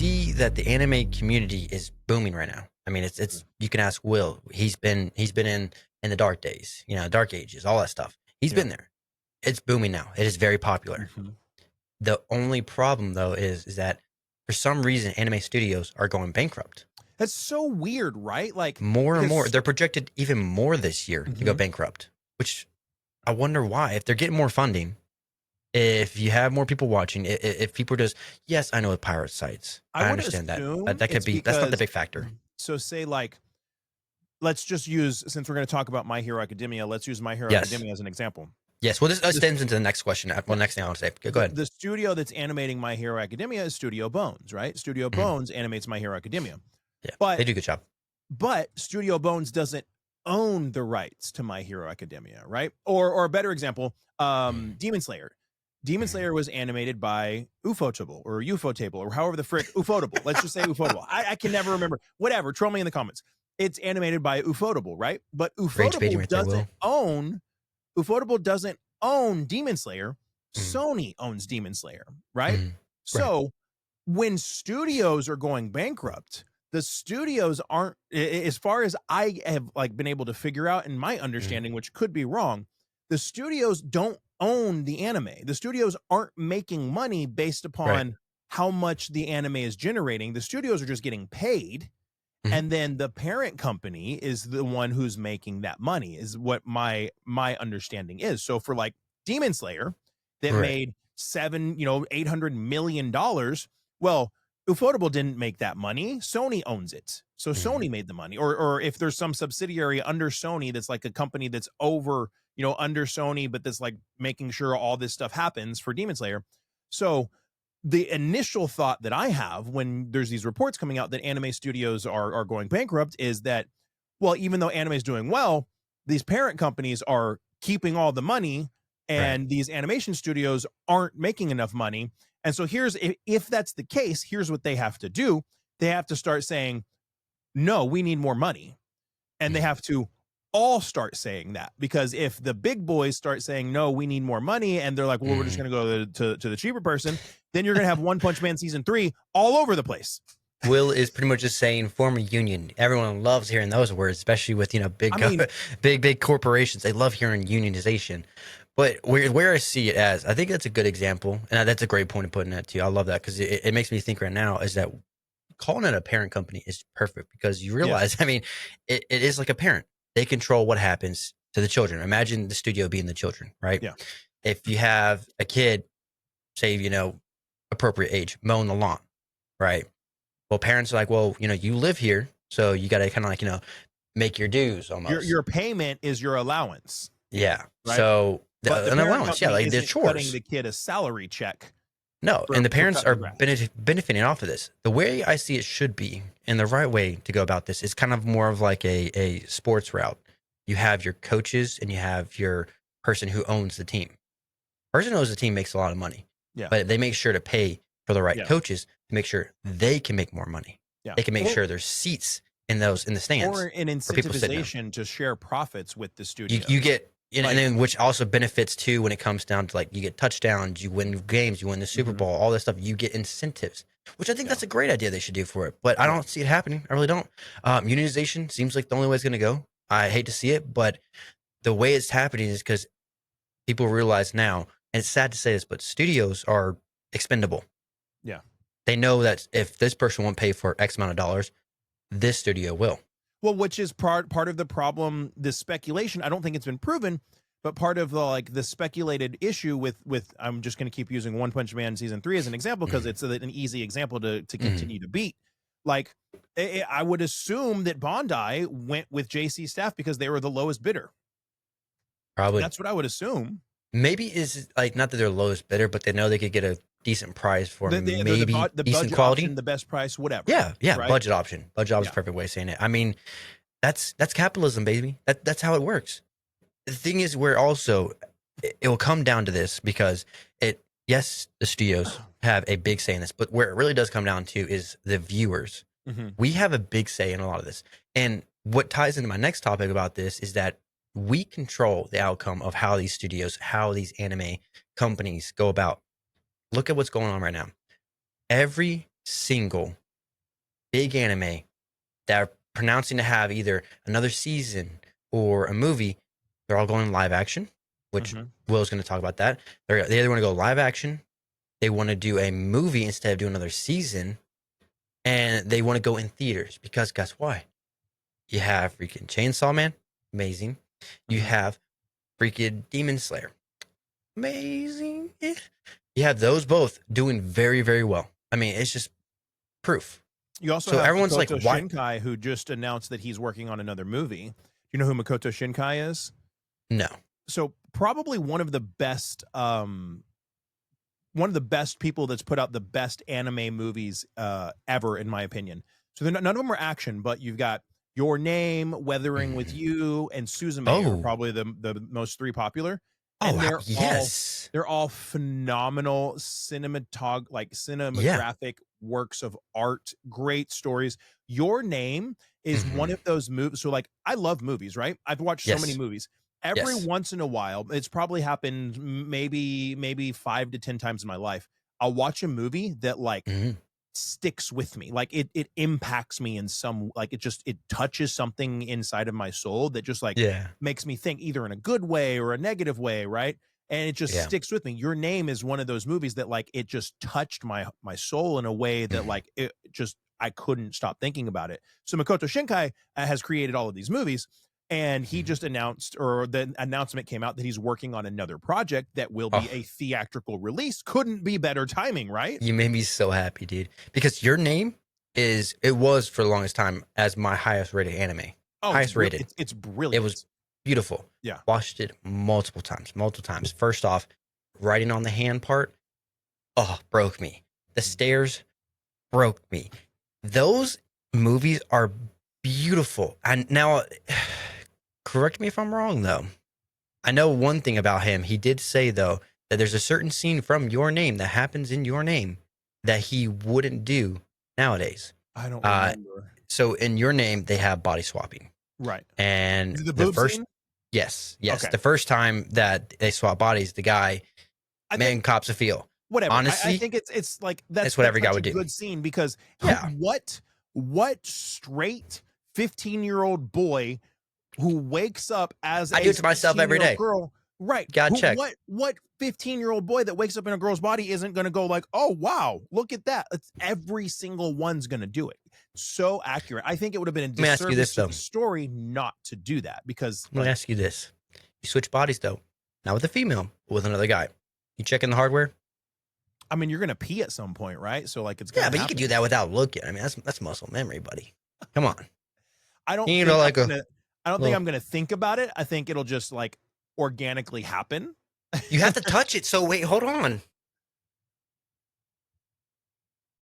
see that the anime community is booming right now. I mean, it's you can ask Will. He's been in the dark days, dark ages, all that stuff. He's been there. It's booming now. It is very popular. Mhm. The only problem though is that for some reason anime studios are going bankrupt. That's so weird, right? Like More and more. because They're projected even more this year to go Mhm. bankrupt, which I wonder why. If they're getting more funding, if you have more people watching, if people just, yes, I know with pirate sites. I I would understand that. But assume that could it's be, that's not the because big factor. so say like let's just use, since we're going to talk about My Hero Academia, let's use My Hero Yes. Academia as an example. Yes. Well, this extends into the next question. Well, next thing I want to say. Go ahead. The studio that's animating My Hero Academia is Studio Bones, right? Studio Bones animates My Hero Academia. Yeah. But They do a good job. But Studio Bones doesn't own the rights to My Hero Academia, right? Or a better example, Demon Slayer. Demon Slayer was animated by Ufotable or Ufotable or however the frick, Ufotable. Let's just say Ufotable. I can never remember. Whatever. Troll me in the comments. It's animated by Ufotable, right? But Rage baiting Ufotable right there, doesn't own Ufotable doesn't own Demon Slayer. Mhm. Sony owns Demon Slayer, right? Mhm. So when studios are going bankrupt, the studios aren't, as far as I have like been able to figure out in my understanding, which could be wrong, the studios don't own the anime. The studios aren't making money based upon how much the anime is generating. The studios are just getting paid. Mhm. And then the parent company is the one who's making that money, is what my understanding is. So for like Demon Slayer that made $800 million. Well, Ufotable didn't make that money. Sony owns it. So Sony made the money. Or if there's some subsidiary under Sony that's like a company that's over, under Sony, but that's like making sure all this stuff happens for Demon Slayer. So the initial thought that I have when there's these reports coming out that anime studios are going bankrupt is that, well, even though anime is doing well, these parent companies are keeping all the money and these animation studios aren't making enough money. And so if that's the case, here's what they have to do. They have to start saying, no, we need more money. And they have to all start saying that, because if the big boys start saying, no, we need more money, and they're like, well, we're just going to go to the cheaper person, then you're going to have One Punch Man season 3 all over the place. Will is pretty much just saying form a union. Everyone loves hearing those words, especially with big corporations. They love hearing unionization. But where I see it as, I think that's a good example, and that's a great point of putting that too. I love that because it makes me think right now is that calling it a parent company is perfect, because you realize, I mean, it is like a parent. They control what happens to the children. Imagine the studio being the children, right? Yeah. If you have a kid, say, appropriate age, mowing the lawn, right? Well, parents are like, well, you live here, so you got to kind of like, make your dues almost. Your payment is your allowance. Yeah. Right? So But the an parent allowance, company like the isn't chores. cutting the kid a salary check. No, for- and the for parents cutting are the grass. benefiting off of this. The way I see it should be, and the right way to go about this, is kind of more of like a sports route. You have your coaches and you have your person who owns the team. Person who owns the team makes a lot of money, but they make sure to pay for the right coaches to make sure they can make more money. Yeah. They can make sure there's seats in the stands, Or an incentivization to share profits with the studio. You get, and then which also benefits too when it comes down to like you get touchdowns, you win games, you win the Super Bowl, all this stuff. You get incentives, which I think that's a great idea they should do for it. But I don't see it happening. I really don't. Unionization seems like the only way it's going to go. I hate to see it, but the way it's happening is because people realize now, and it's sad to say this, but studios are expendable. Yeah. They know that if this person won't pay for X amount of dollars, this studio will. Well, which is part of the problem, the speculation. I don't think it's been proven, but part of the speculated issue with I'm just going to keep using One Punch Man season 3 as an example, because it's an easy example to continue to beat. Like, I would assume that Bandai went with JC Staff because they were the lowest bidder. Probably. That's what I would assume. Maybe is like, not that they're lowest bidder, but they know they could get a decent price for maybe the decent quality, option, the best price, whatever. Yeah, right? budget option. Budget option is a perfect way of saying it. I mean, that's capitalism, baby. That's how it works. The thing is, where also it will come down to this, because yes, the studios have a big say in this, but where it really does come down to is the viewers. We have a big say in a lot of this. And what ties into my next topic about this is that we control the outcome of how these studios, how these anime companies go about. Look at what's going on right now. Every single big anime that are pronouncing to have either another season or a movie, they're all going live action, which Will's going to talk about that. They either want to go live action, they want to do a movie instead of doing another season, and they want to go in theaters because guess why? You have freaking Chainsaw Man, amazing. You have freaking Demon Slayer, amazing. You have those both doing very, very well. I mean, it's just proof. You also have everyone's Makoto Shinkai, who just announced that he's working on another movie. Do you know who Makoto Shinkai is? No. So probably one of the best people that's put out the best anime movies ever, in my opinion. So none of them are action, but you've got Your Name, Weathering with You, and Suzume are probably the most three popular. And they're all phenomenal cinematographic works of art, great stories. Your Name is one of those movies. So like, I love movies, right? I've watched so many movies. Every once in a while, it's probably happened maybe 5 to 10 times in my life. I'll watch a movie that like sticks with me. Like it impacts me in some, like it touches something inside of my soul that just like makes me think either in a good way or a negative way, right? And it just sticks with me. Your Name is one of those movies that like it just touched my soul in a way that like it just, I couldn't stop thinking about it. So Makoto Shinkai has created all of these movies, and he just announced, or the announcement came out, that he's working on another project that will be a theatrical release. Couldn't be better timing, right? You made me so happy, dude. Because Your Name was for the longest time as my highest rated anime. Highest rated. It's brilliant. It was beautiful. Yeah. Watched it multiple times. First off, writing on the hand part, broke me. The stairs broke me. Those movies are beautiful. And now, correct me if I'm wrong, though. I know one thing about him. He did say, though, that there's a certain scene from Your Name that happens in Your Name that he wouldn't do nowadays. I don't remember. So in Your Name, they have body swapping. Right. And the boob scene? Yes. Okay. The first time that they swap bodies, the guy, cops a feel. Whatever. Honestly, I think it's like that's what every guy would do. Good scene, because what straight 15-year-old boy who wakes up as I do it to myself every day. Girl, right? God check. What 15-year-old boy that wakes up in a girl's body isn't going to go like, oh wow, look at that? It's every single one's going to do it. So accurate. I think it would have been a disservice to the story not to do that, because let me ask you this: you switch bodies though, not with a female, but with another guy. You checking the hardware? I mean, you're gonna pee at some point, right? So like, it's but you could do that without looking. I mean, that's muscle memory, buddy. Come on. I don't think I'm gonna think about it. I think it'll just like organically happen. You have to touch it. So wait, hold on.